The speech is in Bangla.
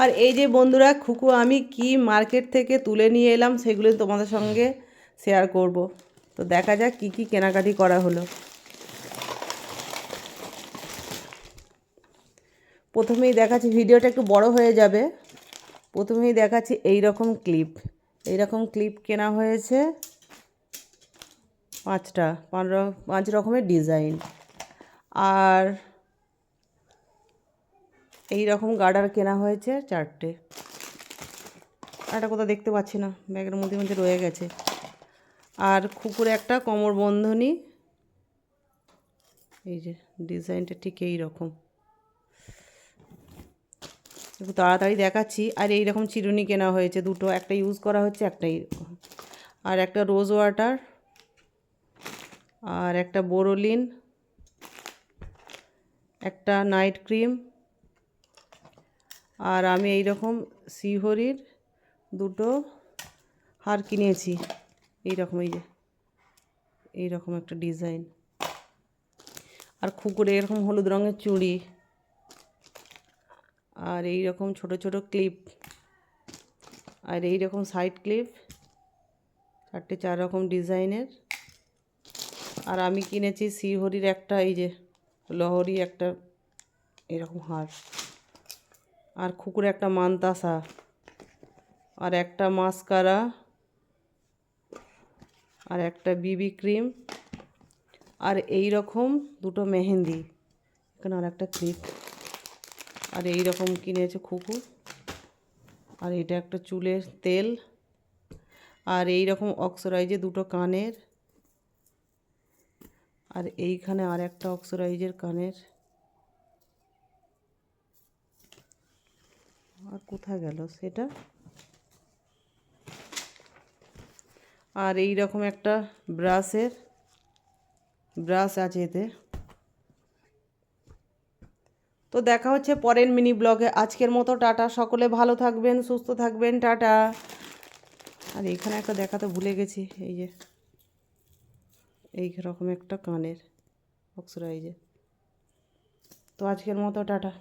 আর এই যে বন্ধুরা, খুকু আমি কি মার্কেট থেকে তুলে নিয়ে এলাম সেগুলো তোমাদের সঙ্গে শেয়ার করব। তো দেখা যাক কি কি কেনাকাটি করা হলো। প্রথমেই দেখাচ্ছি, ভিডিওটা একটু বড় হয়ে যাবে। প্রথমেই দেখাচ্ছি এই রকম ক্লিপ কেনা হয়েছে 5টা, 5 রকমের ডিজাইন। আর এই রকম গার্ডার কেনা হয়েছে 4টে। একটা কোথাও দেখতে পাচ্ছি না, ব্যাগের মধ্যে মধ্যে রয়ে গেছে। আর খুকুরে একটা কোমর বন্ধনী, এই যে ডিজাইনটা ঠিক এই রকম, একটু তাড়াতাড়ি দেখাচ্ছি। আর এই রকম চিরুনি কেনা হয়েছে 2টো, একটা ইউজ করা হচ্ছে, একটাই। আর একটা রোজ ওয়াটার, আর একটা বোরোলিন, একটা নাইট ক্রিম। আর আমি এই রকম শ্রীহরির 2টো হার কিনেছি, এই রকম, এই যে এইরকম একটা ডিজাইন। আর খুকুরে এরকম হলুদ রঙের চুড়ি, আর এই রকম ছোট ছোট ক্লিপ, আর এই রকম সাইড ক্লিপ 4টে, 4 রকম ডিজাইনের। আর আমি কিনেছি শ্রীহরির একটা, এই যে লহরি একটা এরকম হার। আর খুকুরে একটা মানতাসা, আর একটা মাস্কারা, আর একটা বিবি ক্রিম, আর এই রকম 2টো মেহেন্দি, এখানে আর একটা ক্লিপ। আর এই রকম কিনেছে খুকু। আর এটা একটা চুলের তেল। আর এই রকম অক্সরাইজে 2টো কানের। আর এইখানে আর একটা অক্সরাইজের কানের। আর কোথায় গেল সেটা? আর এই রকম একটা ব্রাশ আছে এতে। তো দেখা হচ্ছে পরের মিনি ব্লগে। আজকের মতো টাটা, সকলে ভালো থাকবেন, সুস্থ থাকবেন, টাটা। আর এখানে একটা দেখাতে ভুলে গেছি, এই যে এই রকম একটা কানের অক্সরাইজে। তো আজকের মতো টাটা।